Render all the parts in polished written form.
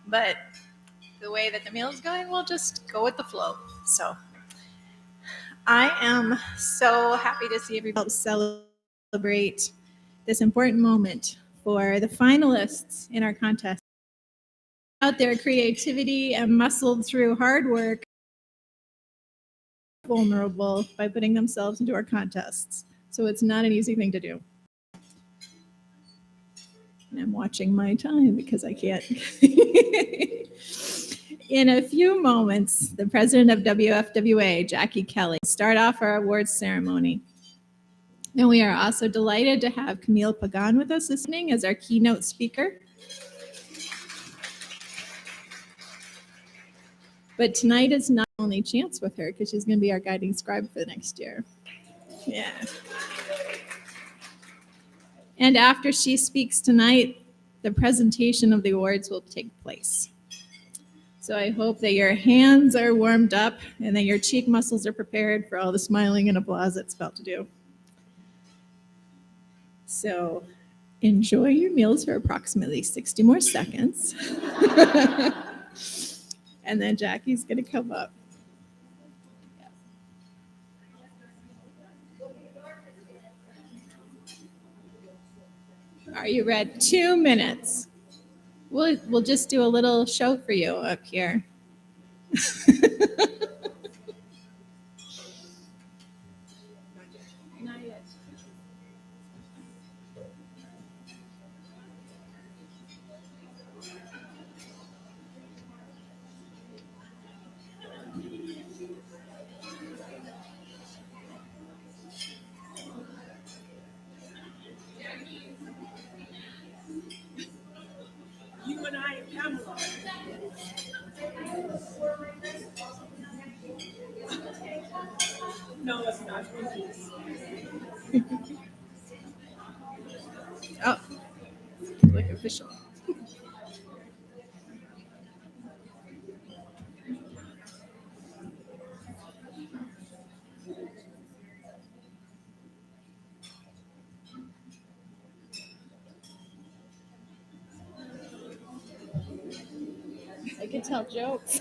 but the way that the meal is going, we'll just go with the flow. So I am so happy to see everybody celebrate this important moment for the finalists in our contest. Out their creativity and muscled through hard work, vulnerable by putting themselves into our contests. So it's not an easy thing to do. And I'm watching my time because I can't. In a few moments, the president of WFWA, Jackie Kelly, will start off our awards ceremony. And we are also delighted to have Camile Pagán with us this evening as our keynote speaker. But tonight is not the only chance with her because she's going to be our guiding scribe for the next year. Yeah. And after she speaks tonight, the presentation of the awards will take place. So I hope that your hands are warmed up and that your cheek muscles are prepared for all the smiling and applause it's about to do. So enjoy your meals for approximately 60 more seconds. And then Jackie's going to come up. Are you ready? 2 minutes. We'll just do a little show for you up here. Not yet. You and I and Camile. No, it's not. Oh, like official. I can tell jokes.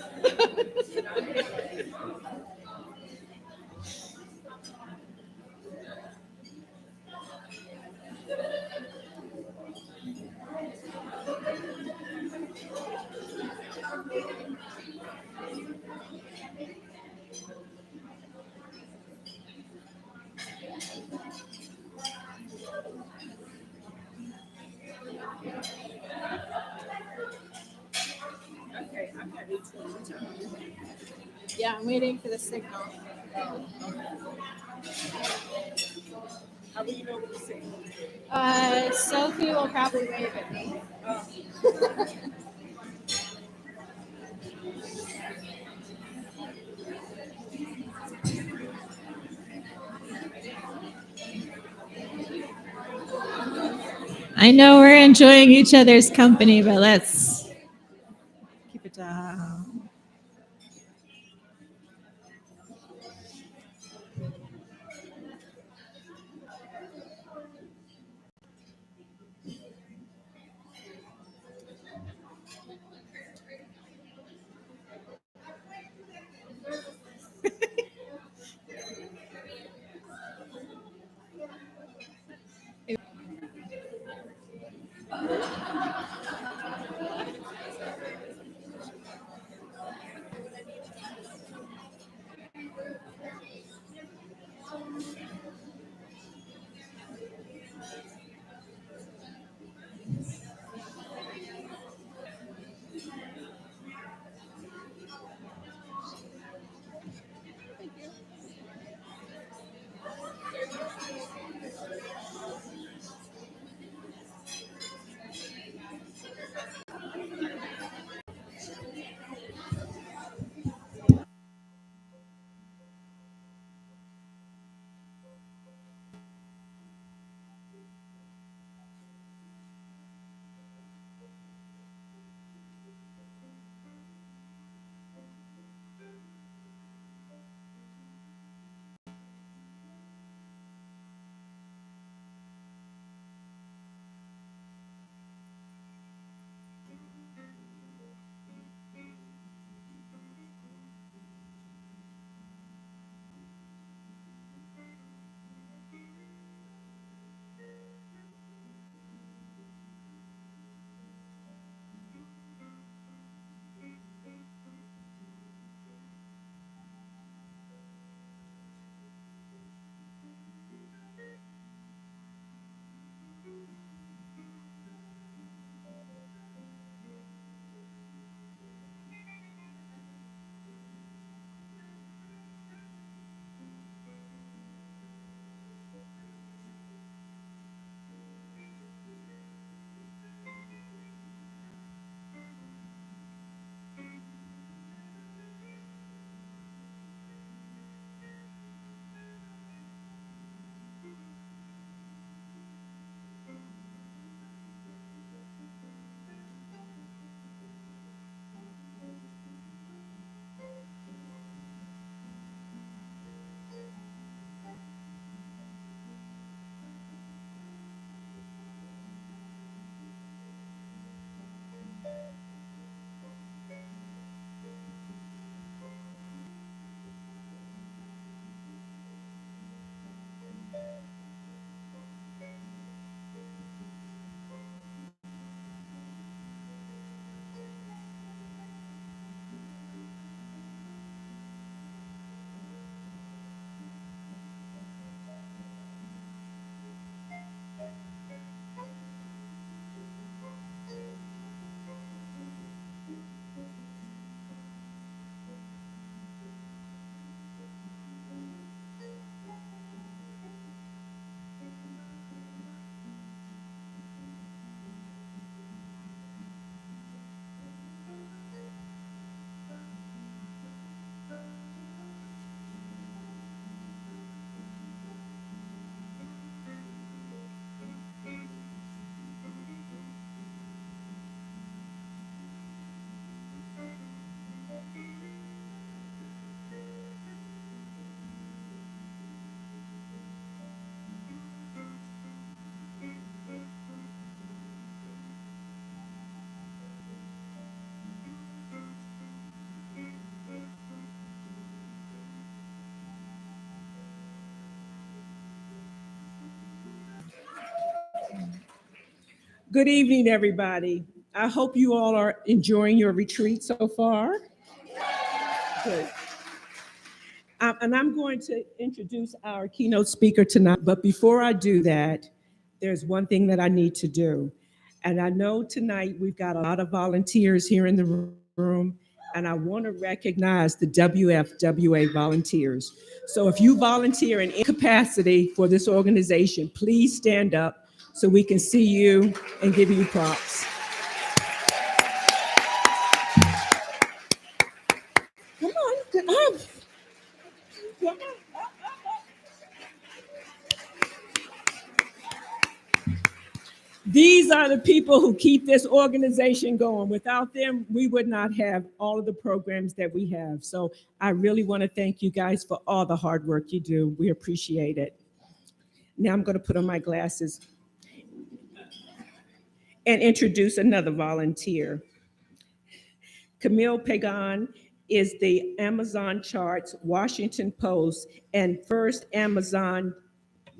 Okay, I'm ready. Yeah, I'm waiting for the signal. How will you know what to say? Sophie will probably wave at me. I know we're enjoying each other's company, but let's keep it down. Good evening, everybody. I hope you all are enjoying your retreat so far. Good. And I'm going to introduce our keynote speaker tonight. But before I do that, there's one thing that I need to do. And I know tonight we've got a lot of volunteers here in the room, and I want to recognize the WFWA volunteers. So if you volunteer in any capacity for this organization, please stand up so we can see you and give you props. Come on, come on. Come on. These are the people who keep this organization going. Without them, we would not have all of the programs that we have. So I really want to thank you guys for all the hard work you do. We appreciate it. Now I'm going to put on my glasses and introduce another volunteer. Camile Pagán is the Amazon Charts, Washington Post, and first Amazon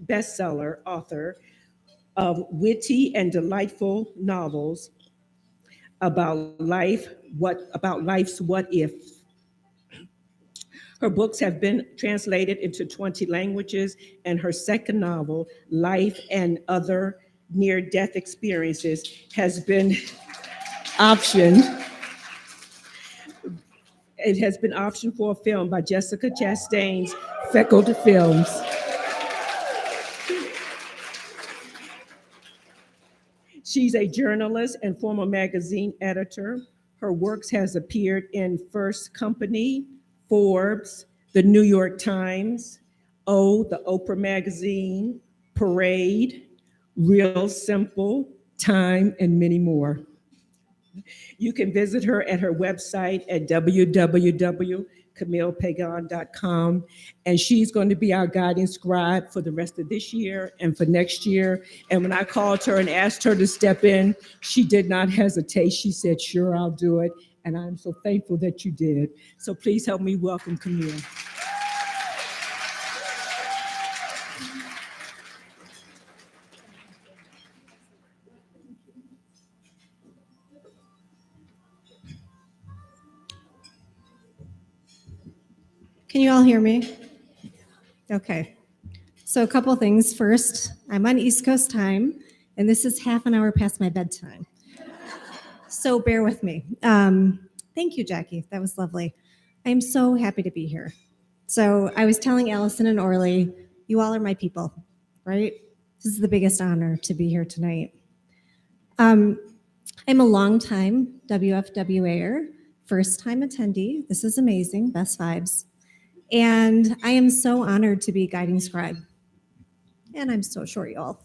bestseller author of witty and delightful novels about life's what if. Her books have been translated into 20 languages, and her second novel, Life and Other Near-Death Experiences, has been optioned. It has been optioned for a film by Jessica Chastain's Faculty Films. She's a journalist and former magazine editor. Her works has appeared in First Company, Forbes, the New York Times, the Oprah magazine, Parade, Real Simple, Time, and many more. You can visit her at her website at www.camilepagán.com, and she's going to be our guiding scribe for the rest of this year and for next year. And when I called her and asked her to step in, she did not hesitate. She said, "Sure, I'll do it." And I'm so thankful that you did. So please help me welcome Camile. Can you all hear me? Okay. So a couple things. First, I'm on East Coast time, and this is half an hour past my bedtime. So bear with me. Thank you, Jackie. That was lovely. I'm so happy to be here. So I was telling Allison and Orly, you all are my people, right? This is the biggest honor to be here tonight. I'm a longtime WFWAer, first-time attendee. This is amazing. Best vibes. And I am so honored to be guiding scribe. And I'm so short, y'all.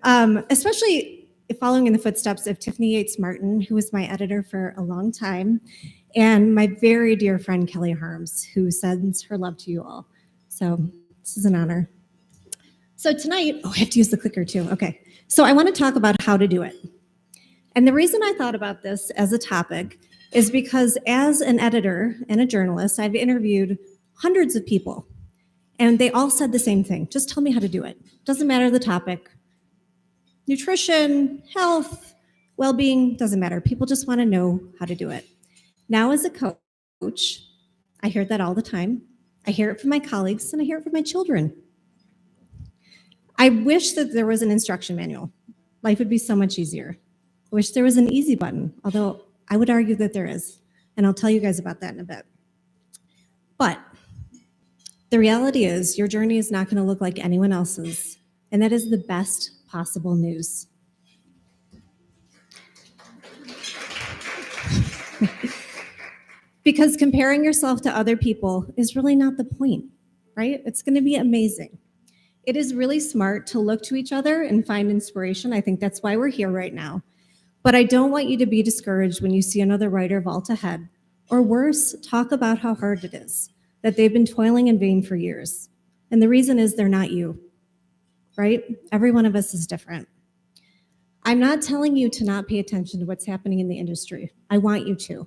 Especially following in the footsteps of Tiffany Yates Martin, who was my editor for a long time, and my very dear friend Kelly Harms, who sends her love to you all. So this is an honor. So tonight, I have to use the clicker too. Okay. So I want to talk about how to do it. And the reason I thought about this as a topic is because as an editor and a journalist, I've interviewed hundreds of people, and they all said the same thing. Just tell me how to do it. Doesn't matter the topic. Nutrition, health, well-being, doesn't matter. People just want to know how to do it. Now as a coach, I hear that all the time. I hear it from my colleagues, and I hear it from my children. I wish that there was an instruction manual. Life would be so much easier. I wish there was an easy button, although I would argue that there is, and I'll tell you guys about that in a bit. But the reality is your journey is not going to look like anyone else's, and that is the best possible news. Because comparing yourself to other people is really not the point, right? It's going to be amazing. It is really smart to look to each other and find inspiration. I think that's why we're here right now. But I don't want you to be discouraged when you see another writer vault ahead, or worse, talk about how hard it is, that they've been toiling in vain for years. And the reason is they're not you, right? Every one of us is different. I'm not telling you to not pay attention to what's happening in the industry. I want you to.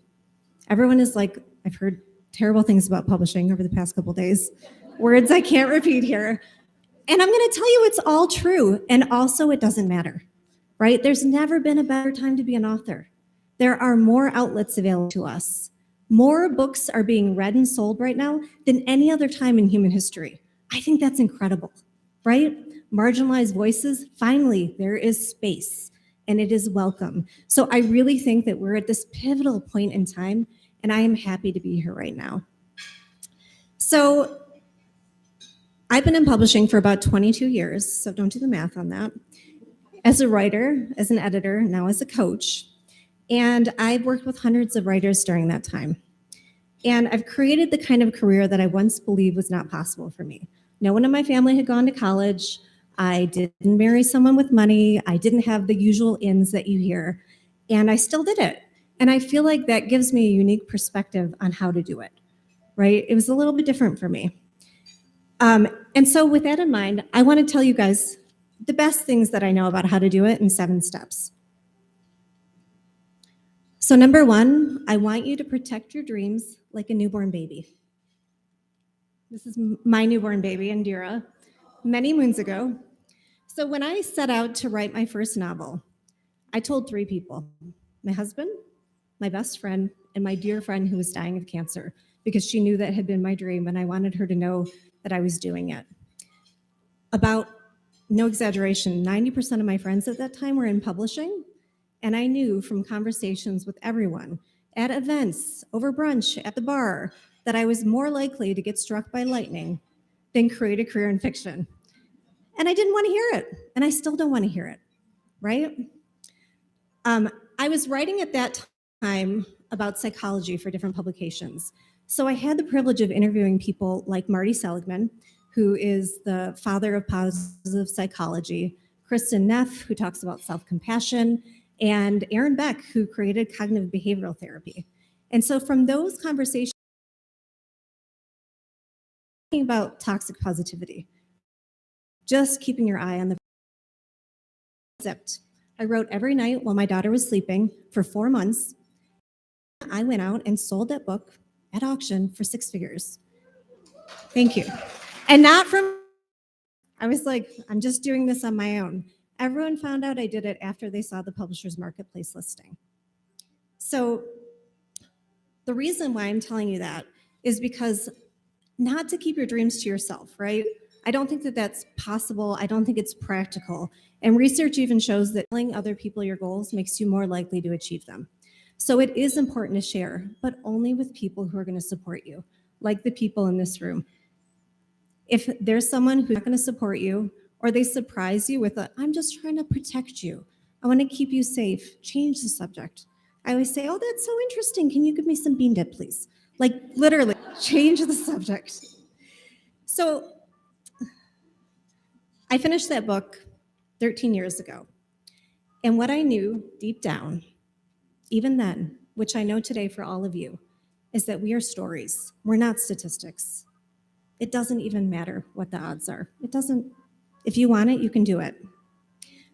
Everyone is like, I've heard terrible things about publishing over the past couple days, words I can't repeat here. And I'm going to tell you it's all true. And also it doesn't matter. right? There's never been a better time to be an author. There are more outlets available to us. More books are being read and sold right now than any other time in human history. I think that's incredible, right? Marginalized voices, finally, there is space and it is welcome. So I really think that we're at this pivotal point in time, and I am happy to be here right now. So I've been in publishing for about 22 years, so don't do the math on that. As a writer, as an editor, now as a coach, and I've worked with hundreds of writers during that time. And I've created the kind of career that I once believed was not possible for me. No one in my family had gone to college. I didn't marry someone with money. I didn't have the usual ins that you hear. And I still did it. And I feel like that gives me a unique perspective on how to do it, right? It was a little bit different for me. And so with that in mind, I want to tell you guys the best things that I know about how to do it in 7 steps. So number 1, I want you to protect your dreams like a newborn baby. This is my newborn baby, Indira, many moons ago. So when I set out to write my first novel, I told 3 people: my husband, my best friend, and my dear friend who was dying of cancer, because she knew that had been my dream and I wanted her to know that I was doing it. About, no exaggeration, 90% of my friends at that time were in publishing, and I knew from conversations with everyone, at events, over brunch, at the bar, that I was more likely to get struck by lightning than create a career in fiction. And I didn't want to hear it, and I still don't want to hear it, right? I was writing at that time about psychology for different publications. So I had the privilege of interviewing people like Marty Seligman, who is the father of positive psychology, Kristen Neff, who talks about self-compassion, and Aaron Beck, who created cognitive behavioral therapy. And so from those conversations, about toxic positivity, just keeping your eye on the concept. I wrote every night while my daughter was sleeping for 4 months. I went out and sold that book at auction for 6 figures. Thank you. And not from, I was like, I'm just doing this on my own. Everyone found out I did it after they saw the publisher's marketplace listing. So the reason why I'm telling you that is because not to keep your dreams to yourself, right? I don't think that that's possible. I don't think it's practical. And research even shows that telling other people your goals makes you more likely to achieve them. So it is important to share, but only with people who are going to support you, like the people in this room. If there's someone who's not going to support you, or they surprise you with I'm just trying to protect you, I want to keep you safe, change the subject. I always say, oh, that's so interesting. Can you give me some bean dip, please? Like literally, change the subject. So I finished that book 13 years ago. And what I knew deep down, even then, which I know today for all of you, is that we are stories. We're not statistics. It doesn't even matter what the odds are. It doesn't, if you want it, you can do it.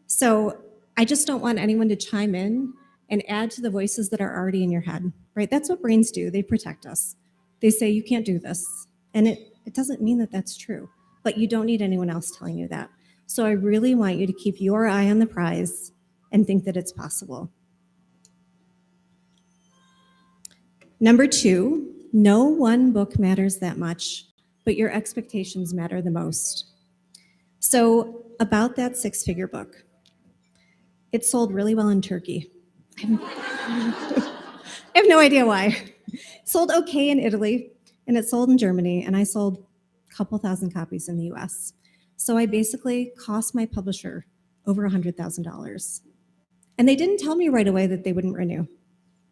So I just don't want anyone to chime in and add to the voices that are already in your head, right? That's what brains do. They protect us. They say, you can't do this. And it doesn't mean that that's true, but you don't need anyone else telling you that. So I really want you to keep your eye on the prize and think that it's possible. Number 2, no one book matters that much, but your expectations matter the most. So about that 6-figure book, it sold really well in Turkey. I have no idea why. It sold okay in Italy, and it sold in Germany, and I sold a couple thousand copies in the US. So I basically cost my publisher over $100,000. And they didn't tell me right away that they wouldn't renew.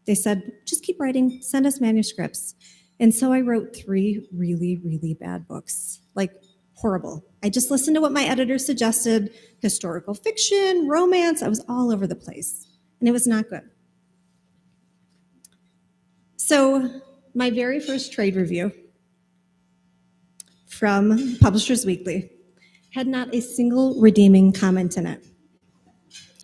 They said, just keep writing, send us manuscripts. And so I wrote 3 really, really bad books, like horrible. I just listened to what my editor suggested, historical fiction, romance, I was all over the place, and it was not good. So my very first trade review from Publishers Weekly had not a single redeeming comment in it.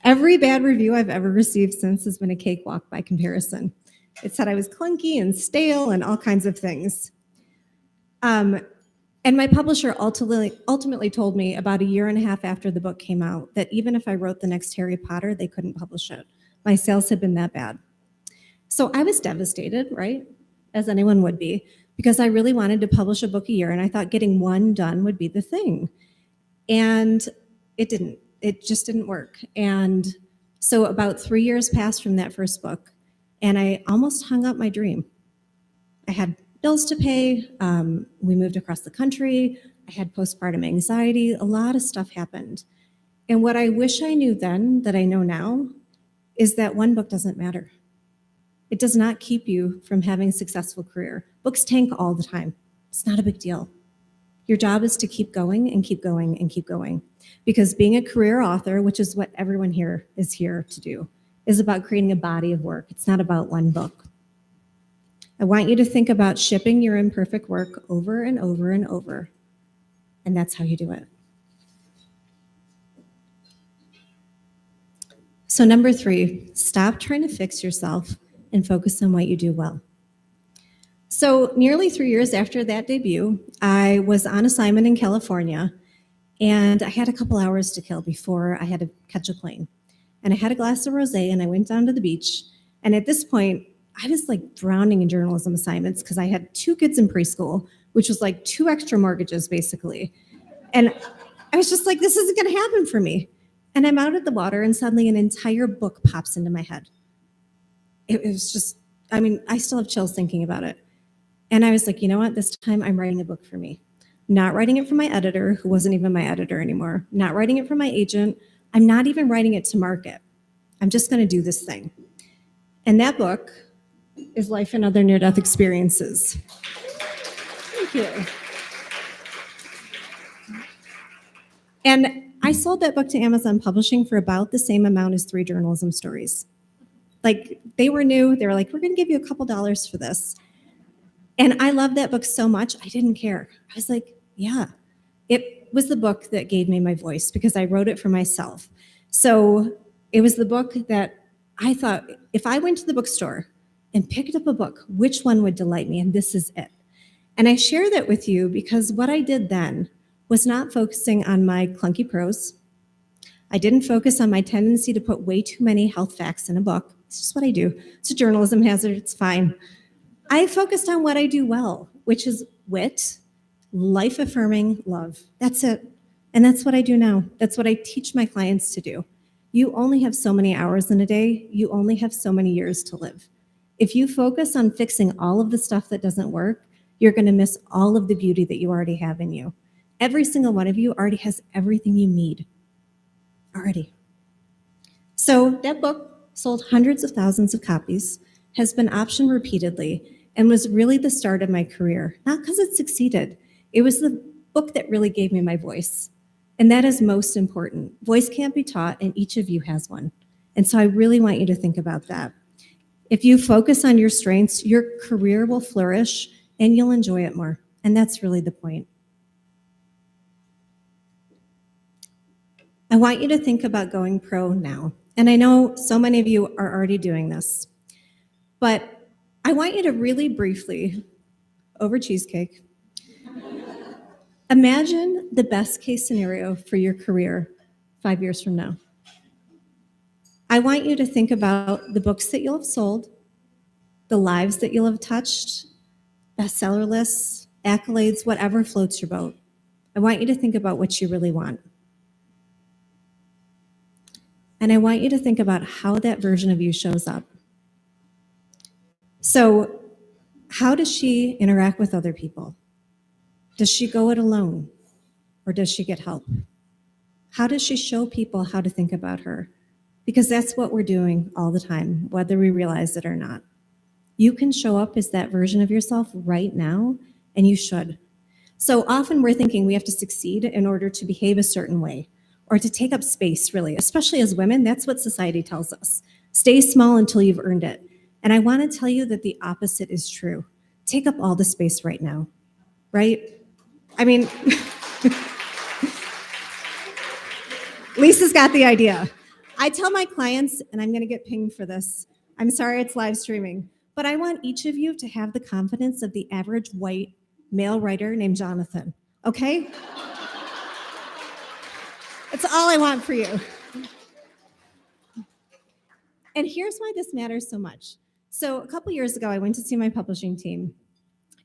Every bad review I've ever received since has been a cakewalk by comparison. It said I was clunky and stale and all kinds of things. And my publisher ultimately told me about a year and a half after the book came out that even if I wrote the next Harry Potter, they couldn't publish it. My sales had been that bad. So I was devastated, right? As anyone would be, because I really wanted to publish a book a year and I thought getting one done would be the thing. And it didn't. It just didn't work. And so about 3 years passed from that first book, and I almost hung up my dream. I had bills to pay. We moved across the country. I had postpartum anxiety. A lot of stuff happened. And what I wish I knew then that I know now is that one book doesn't matter. It does not keep you from having a successful career. Books tank all the time. It's not a big deal. Your job is to keep going and keep going and keep going. Because being a career author, which is what everyone here is here to do, is about creating a body of work. It's not about one book. I want you to think about shipping your imperfect work over and over and over. And that's how you do it. So number 3, stop trying to fix yourself and focus on what you do well. So nearly 3 years after that debut, I was on assignment in California, and I had a couple hours to kill before I had to catch a plane. And I had a glass of rosé, and I went down to the beach. And at this point, I was like drowning in journalism assignments because I had 2 kids in preschool, which was like 2 extra mortgages, basically. And I was just like, this isn't going to happen for me. And I'm out at the water, and suddenly an entire book pops into my head. It was just, I still have chills thinking about it. And I was like, you know what? This time I'm writing a book for me. Not writing it for my editor, who wasn't even my editor anymore. Not writing it for my agent. I'm not even writing it to market. I'm just going to do this thing. And that book is Life and Other Near-Death Experiences. Thank you. And I sold that book to Amazon Publishing for about the same amount as 3 journalism stories. Like, they were new. They were like, we're going to give you a couple dollars for this. And I loved that book so much, I didn't care. I was like, yeah. It was the book that gave me my voice because I wrote it for myself. So it was the book that I thought, if I went to the bookstore and picked up a book, which one would delight me? And this is it. And I share that with you because what I did then was not focusing on my clunky prose. I didn't focus on my tendency to put way too many health facts in a book. It's just what I do. It's a journalism hazard. It's fine. I focused on what I do well, which is wit, life-affirming love. That's it. And that's what I do now. That's what I teach my clients to do. You only have so many hours in a day. You only have so many years to live. If you focus on fixing all of the stuff that doesn't work, you're going to miss all of the beauty that you already have in you. Every single one of you already has everything you need. Already. So that book sold hundreds of thousands of copies, has been optioned repeatedly, and was really the start of my career. Not because it succeeded. It was the book that really gave me my voice. And that is most important. Voice can't be taught, and each of you has one. And so I really want you to think about that. If you focus on your strengths, your career will flourish, and you'll enjoy it more. And that's really the point. I want you to think about going pro now. And I know so many of you are already doing this. But I want you to really briefly, over cheesecake, imagine the best case scenario for your career 5 years from now. I want you to think about the books that you'll have sold, the lives that you'll have touched, bestseller lists, accolades, whatever floats your boat. I want you to think about what you really want. And I want you to think about how that version of you shows up. So, how does she interact with other people? Does she go it alone? Or does she get help? How does she show people how to think about her? Because that's what we're doing all the time, whether we realize it or not. You can show up as that version of yourself right now, and you should. So often we're thinking we have to succeed in order to behave a certain way, or to take up space, really. Especially as women, that's what society tells us. Stay small until you've earned it. And I want to tell you that the opposite is true. Take up all the space right now, right? I mean, Lisa's got the idea. I tell my clients, and I'm going to get pinged for this. I'm sorry it's live streaming, but I want each of you to have the confidence of the average white male writer named Jonathan. okay? That's all I want for you. And here's why this matters so much. So a couple years ago, I went to see my publishing team,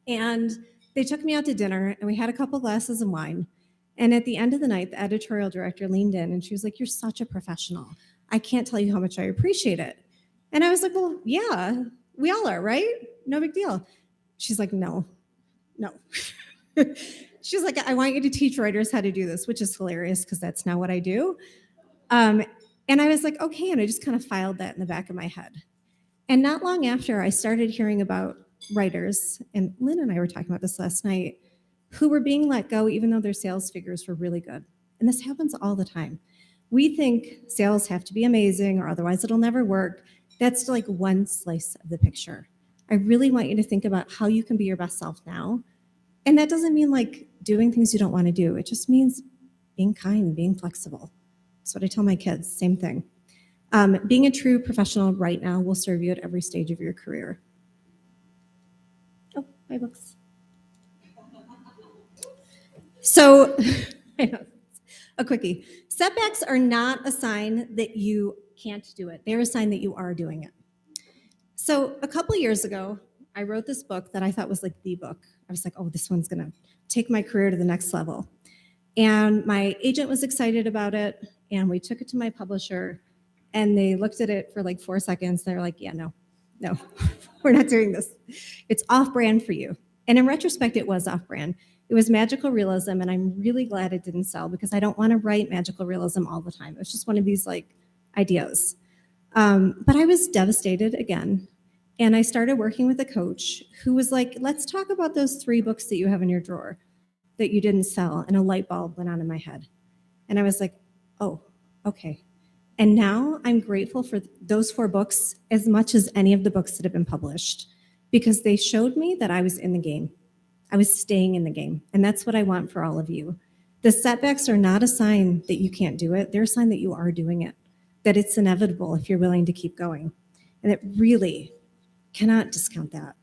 and they took me out to dinner, and we had a couple glasses of wine. And at the end of the night, the editorial director leaned in, and she was like, "You're such a professional. I can't tell you how much I appreciate it." And I was like, "Well, yeah, we all are, right? No big deal." She's like, no. She's like, "I want you to teach writers how to do this," which is hilarious because that's not what I do. And I was like, okay. And I just kind of filed that in the back of my head. And not long after, I started hearing about writers, and Lynn and I were talking about this last night, who were being let go even though their sales figures were really good. And this happens all the time. We think sales have to be amazing or otherwise it'll never work. That's like one slice of the picture. I really want you to think about how you can be your best self now. And that doesn't mean like doing things you don't want to do. It just means being kind, being flexible. That's what I tell my kids, same thing. Being a true professional right now will serve you at every stage of your career. Oh, my books. So, a quickie. Setbacks are not a sign that you can't do it. They're a sign that you are doing it. So a couple years ago, I wrote this book that I thought was like the book. I was like, oh, this one's gonna take my career to the next level. And my agent was excited about it, and we took it to my publisher, and they looked at it for like 4 seconds. They're like, yeah, no, we're not doing this. It's off-brand for you. And in retrospect, it was off-brand. It was magical realism, and I'm really glad it didn't sell because I don't want to write magical realism all the time. It was just one of these like ideas. But I was devastated again. And I started working with a coach who was like, let's talk about those 3 books that you have in your drawer that you didn't sell. And a light bulb went on in my head. And I was like, oh, okay. And now I'm grateful for those 4 books as much as any of the books that have been published because they showed me that I was in the game. I was staying in the game. And that's what I want for all of you. The setbacks are not a sign that you can't do it. They're a sign that you are doing it, that it's inevitable if you're willing to keep going. And it really cannot discount that.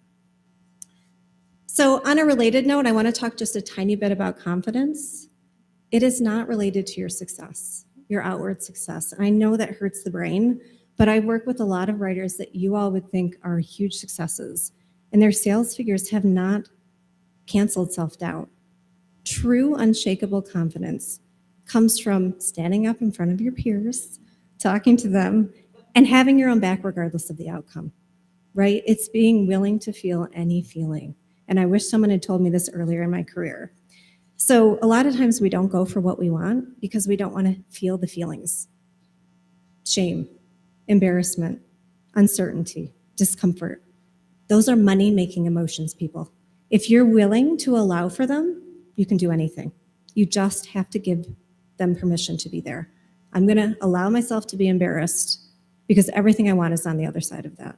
So on a related note, I want to talk just a tiny bit about confidence. It is not related to your success, your outward success. And I know that hurts the brain, but I work with a lot of writers that you all would think are huge successes, and their sales figures have not canceled self-doubt. True, unshakable confidence comes from standing up in front of your peers, talking to them, and having your own back regardless of the outcome, right? It's being willing to feel any feeling. And I wish someone had told me this earlier in my career. So a lot of times we don't go for what we want because we don't want to feel the feelings. Shame, embarrassment, uncertainty, discomfort. Those are money-making emotions, people. If you're willing to allow for them, you can do anything. You just have to give them permission to be there. I'm going to allow myself to be embarrassed because everything I want is on the other side of that.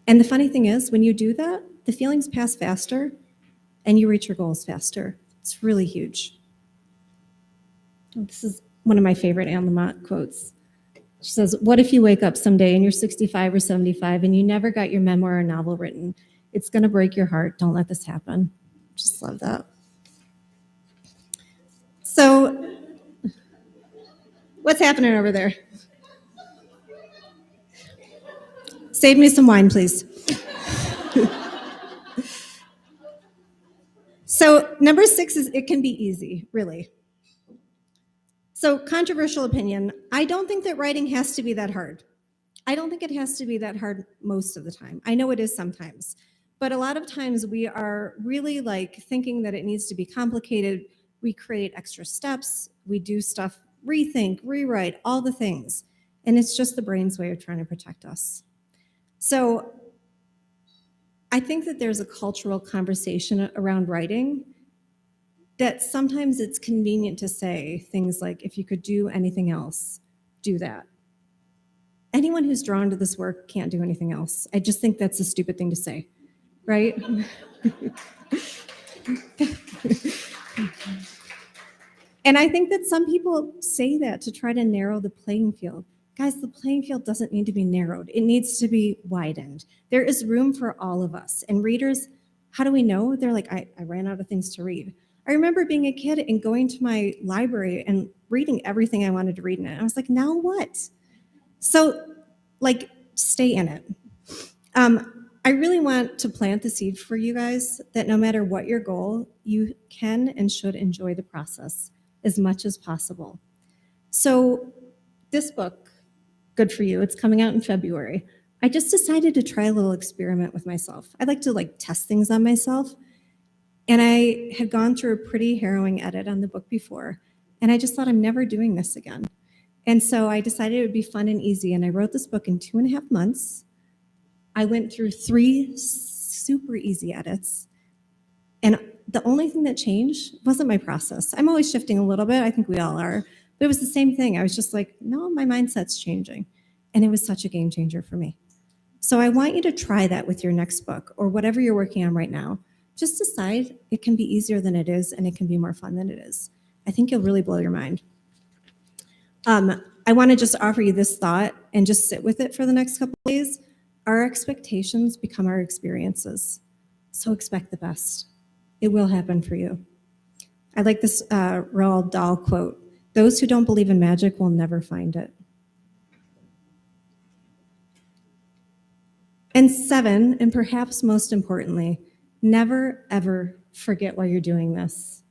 And the funny thing is, when you do that, the feelings pass faster and you reach your goals faster. It's really huge. This is one of my favorite Anne Lamott quotes. She says, what if you wake up someday and you're 65 or 75 and you never got your memoir or novel written? It's going to break your heart. Don't let this happen. Just love that. So, what's happening over there? Save me some wine, please. So, number 6 is it can be easy, really. So, controversial opinion. I don't think that writing has to be that hard. I don't think it has to be that hard most of the time. I know it is sometimes. But a lot of times we are really like thinking that it needs to be complicated. We create extra steps. We do stuff, rethink, rewrite, all the things. And it's just the brain's way of trying to protect us. So I think that there's a cultural conversation around writing that sometimes it's convenient to say things like, if you could do anything else, do that. Anyone who's drawn to this work can't do anything else. I just think that's a stupid thing to say, right? And I think that some people say that to try to narrow the playing field. Guys, the playing field doesn't need to be narrowed. It needs to be widened. There is room for all of us. And readers, how do we know? They're like, I ran out of things to read. I remember being a kid and going to my library and reading everything I wanted to read in it. I was like, now what? So, like, stay in it. I really want to plant the seed for you guys that no matter what your goal, you can and should enjoy the process as much as possible. So, this book, Good for You, it's coming out in February. I just decided to try a little experiment with myself. I like to test things on myself. And I had gone through a pretty harrowing edit on the book before, and I just thought I'm never doing this again. And so I decided it would be fun and easy, and I wrote this book in 2.5 months. I went through 3 super easy edits, and the only thing that changed wasn't my process. I'm always shifting a little bit, I think we all are, but it was the same thing. I was just like, no, my mindset's changing, and it was such a game changer for me. So I want you to try that with your next book or whatever you're working on right now. Just decide it can be easier than it is, and it can be more fun than it is. I think you'll really blow your mind. I want to just offer you this thought and just sit with it for the next couple of days. Our expectations become our experiences. So expect the best. It will happen for you. I like this Roald Dahl quote: "Those who don't believe in magic will never find it." And 7, and perhaps most importantly, never ever forget why you're doing this.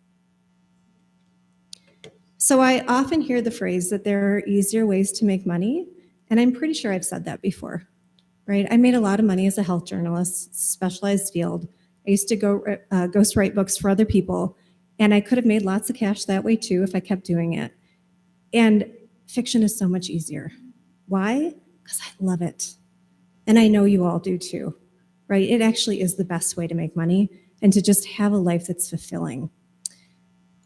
So I often hear the phrase that there are easier ways to make money, and I'm pretty sure I've said that before, right? I made a lot of money as a health journalist, specialized field. I used to go ghostwrite books for other people, and I could have made lots of cash that way too if I kept doing it. And fiction is so much easier. Why? Because I love it. And I know you all do too, right? It actually is the best way to make money and to just have a life that's fulfilling.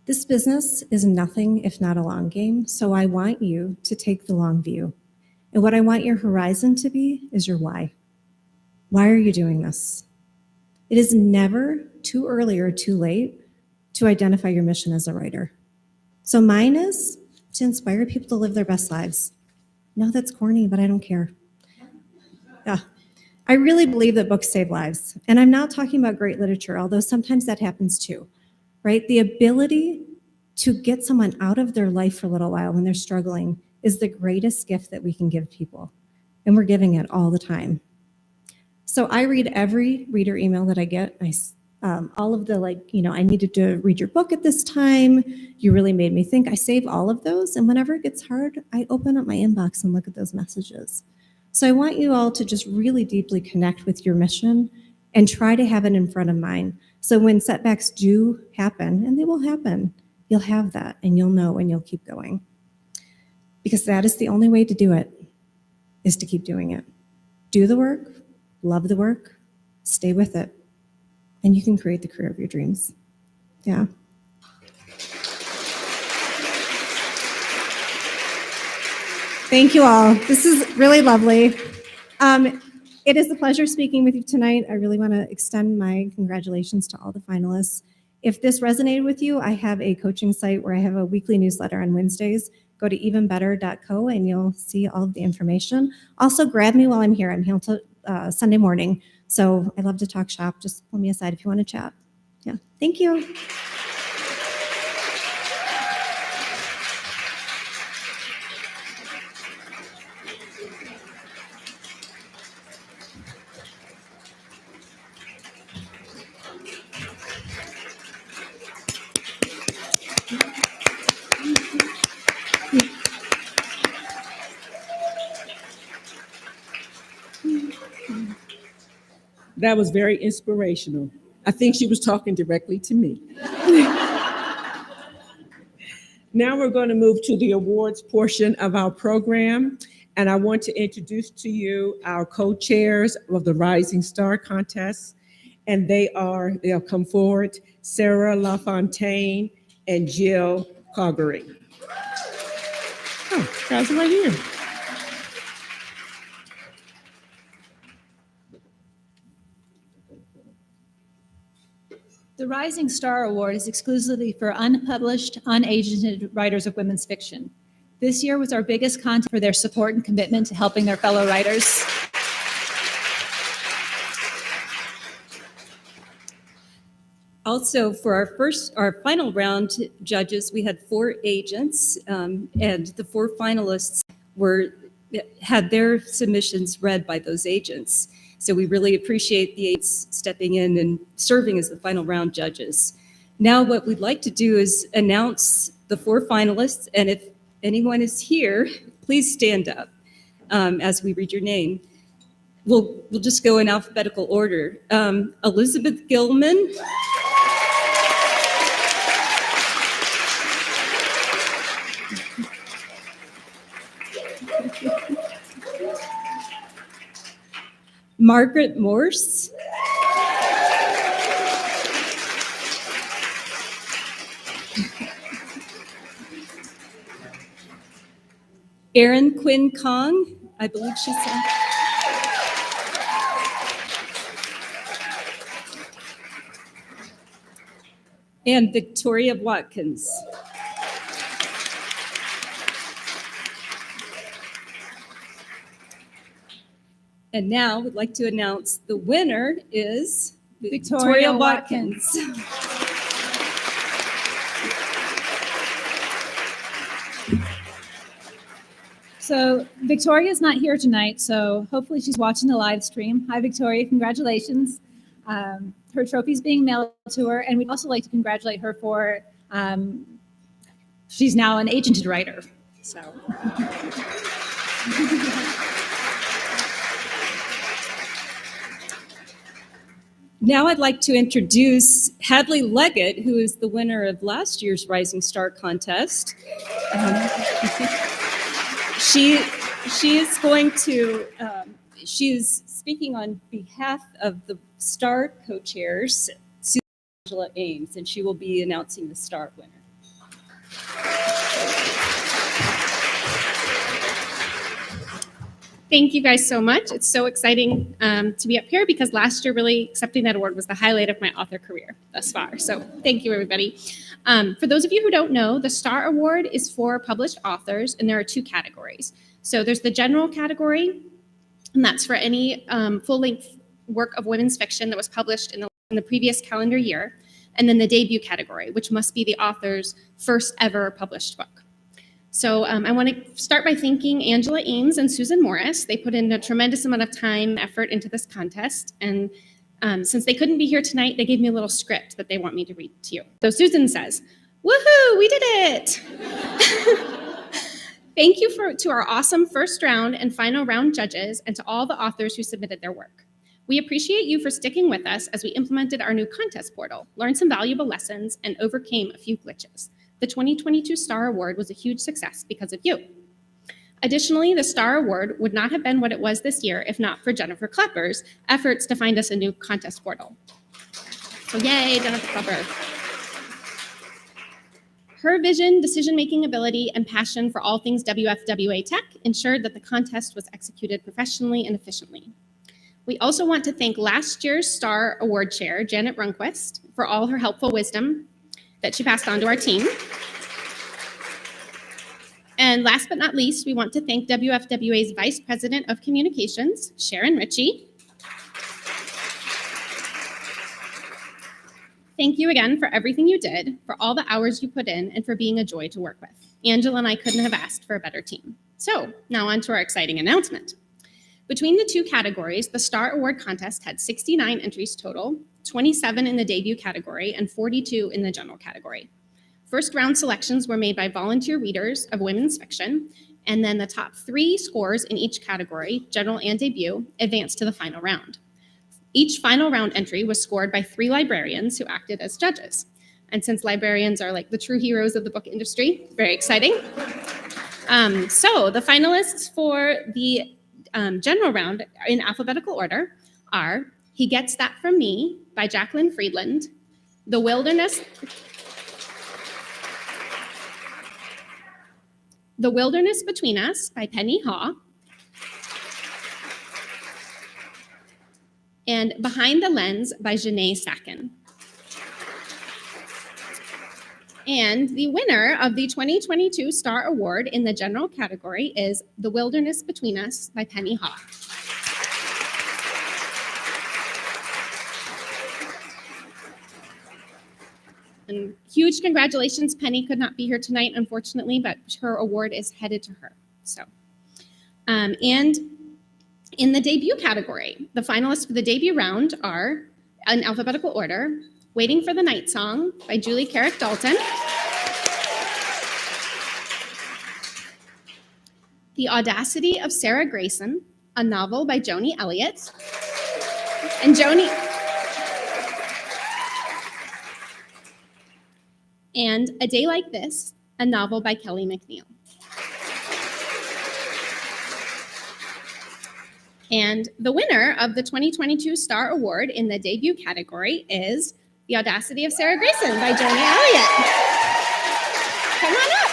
This business is nothing if not a long game, so I want you to take the long view. And what I want your horizon to be is your why. Why are you doing this? It is never too early or too late to identify your mission as a writer. So mine is to inspire people to live their best lives. No, that's corny, but I don't care. Yeah. I really believe that books save lives. And I'm not talking about great literature, although sometimes that happens too, right? The ability to get someone out of their life for a little while when they're struggling is the greatest gift that we can give people. And we're giving it all the time. So I read every reader email that I get. All of the I needed to read your book at this time. You really made me think. I save all of those. And whenever it gets hard, I open up my inbox and look at those messages. So I want you all to just really deeply connect with your mission and try to have it in front of mind. So when setbacks do happen, and they will happen, you'll have that and you'll know and you'll keep going. Because that is the only way to do it, is to keep doing it. Do the work, love the work, stay with it, and you can create the career of your dreams. Yeah. Thank you all. This is really lovely. It is a pleasure speaking with you tonight. I really want to extend my congratulations to all the finalists. If this resonated with you, I have a coaching site where I have a weekly newsletter on Wednesdays. Go to evenbetter.co and you'll see all of the information. Also, grab me while I'm here. I'm here until Sunday morning. So I love to talk shop. Just pull me aside if you want to chat. Yeah. Thank you. That was very inspirational. I think she was talking directly to me. Now we're going to move to the awards portion of our program. And I want to introduce to you our co-chairs of the Rising Star Contest. And they'll come forward, Sarah LaFontaine and Jill Coggery. Oh, guys are right here. The Rising Star Award is exclusively for unpublished, unagented writers of women's fiction. This year was our biggest contest for their support and commitment to helping their fellow writers. Also, for our final round judges, we had 4 agents, and the 4 finalists had their submissions read by those agents. So we really appreciate the agents stepping in and serving as the final round judges. Now, what we'd like to do is announce the 4 finalists, and if anyone is here, please stand up as we read your name. We'll just go in alphabetical order. Elizabeth Gilman. Margaret Morse. Erin Quinn Kong, I believe she's on. And Victoria Watkins. And now we'd like to announce the winner is Victoria Watkins. So Victoria's not here tonight, so hopefully she's watching the live stream. Hi, Victoria, congratulations. Her trophy's being mailed to her, and we'd also like to congratulate her for, she's now an agented writer, so. Now I'd like to introduce Hadley Leggett, who is the winner of last year's Rising Star contest. She is going to, she is speaking on behalf of the STAR co-chairs, Susan and Angela Ames, and she will be announcing the STAR winner. Thank you guys so much. It's so exciting to be up here because last year really accepting that award was the highlight of my author career thus far. So thank you, everybody. For those of you who don't know, the STAR Award is for published authors, and there are 2 categories. So there's the general category, and that's for any full-length work of women's fiction that was published in the previous calendar year, and then the debut category, which must be the author's first ever published book. So I want to start by thanking Angela Ames and Susan Morris. They put in a tremendous amount of time and effort into this contest. And since they couldn't be here tonight, they gave me a little script that they want me to read to you. So Susan says, "Woohoo, we did it!" Thank you to our awesome first round and final round judges and to all the authors who submitted their work. We appreciate you for sticking with us as we implemented our new contest portal, learned some valuable lessons, and overcame a few glitches. The 2022 STAR Award was a huge success because of you. Additionally, the STAR Award would not have been what it was this year if not for Jennifer Klepper's efforts to find us a new contest portal. So yay, Jennifer Klepper. Her vision, decision-making ability, and passion for all things WFWA tech ensured that the contest was executed professionally and efficiently. We also want to thank last year's STAR Award chair, Janet Runquist, for all her helpful wisdom that she passed on to our team. And last but not least, we want to thank WFWA's Vice President of Communications, Sharon Ritchie. Thank you again for everything you did, for all the hours you put in, and for being a joy to work with. Angela and I couldn't have asked for a better team. So now on to our exciting announcement. Between the 2 categories, the STAR Award contest had 69 entries total, 27 in the debut category, and 42 in the general category. First round selections were made by volunteer readers of women's fiction, and then the top 3 scores in each category, general and debut, advanced to the final round. Each final round entry was scored by 3 librarians who acted as judges. And since librarians are like the true heroes of the book industry, very exciting. So the finalists for the general round in alphabetical order are He Gets That From Me by Jacqueline Friedland, The Wilderness Between Us by Penny Haw, and Behind the Lens by Janae Sacken. And the winner of the 2022 STAR Award in the general category is The Wilderness Between Us by Penny Haw. And huge congratulations. Penny could not be here tonight, unfortunately, but her award is headed to her. So, and in the debut category, the finalists for the debut round are, in alphabetical order, Waiting for the Night Song by Julie Carrick Dalton, The Audacity of Sarah Grayson, a novel by Joni Elliott, and and A Day Like This, a novel by Kelly McNeil. And the winner of the 2022 Star Award in the debut category is The Audacity of Sarah Grayson by Joni Elliott. Come on up.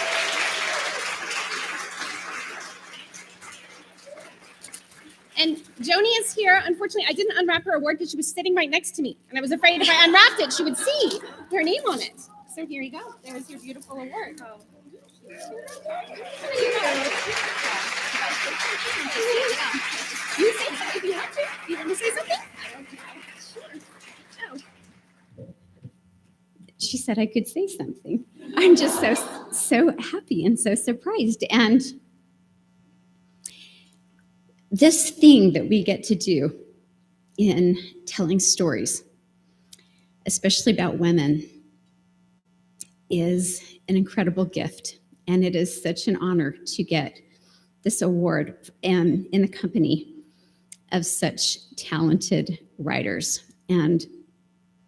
And Joni is here. Unfortunately, I didn't unwrap her award because she was sitting right next to me. And I was afraid if I unwrapped it, she would see her name on it. So here you go. There's your beautiful award. You say something if you want to. You want to say something? Sure. Oh. She said I could say something. I'm just so happy and so surprised. And this thing that we get to do in telling stories, especially about women, is an incredible gift. And it is such an honor to get this award in the company of such talented writers and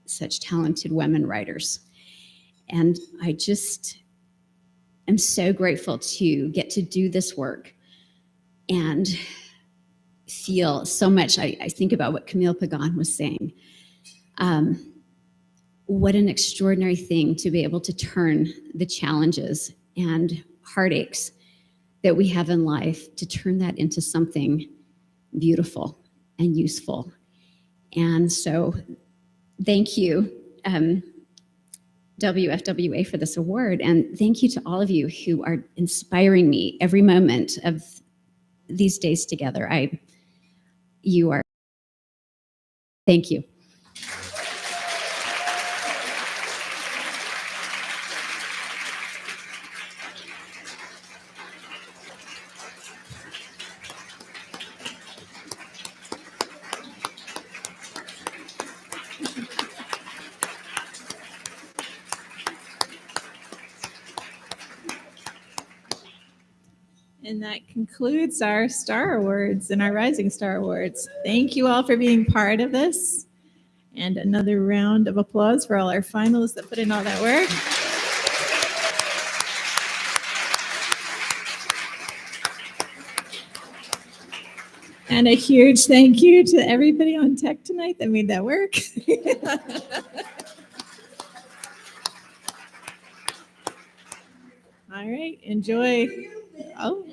such talented women writers. And I just am so grateful to get to do this work and feel so much. I think about what Camile Pagán was saying. What an extraordinary thing to be able to turn the challenges and heartaches that we have in life, to turn that into something beautiful and useful. And so thank you, WFWA, for this award. And thank you to all of you who are inspiring me every moment of these days together. You are. Thank you. And that concludes our Star Awards and our Rising Star Awards. Thank you all for being part of this. And another round of applause for all our finalists that put in all that work. And a huge thank you to everybody on tech tonight that made that work. All right, enjoy. Oh.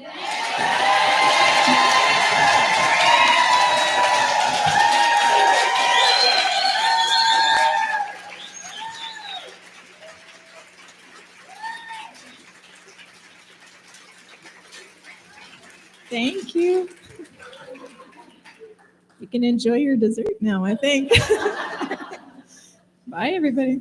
Thank you. You can enjoy your dessert now, I think. Bye, everybody.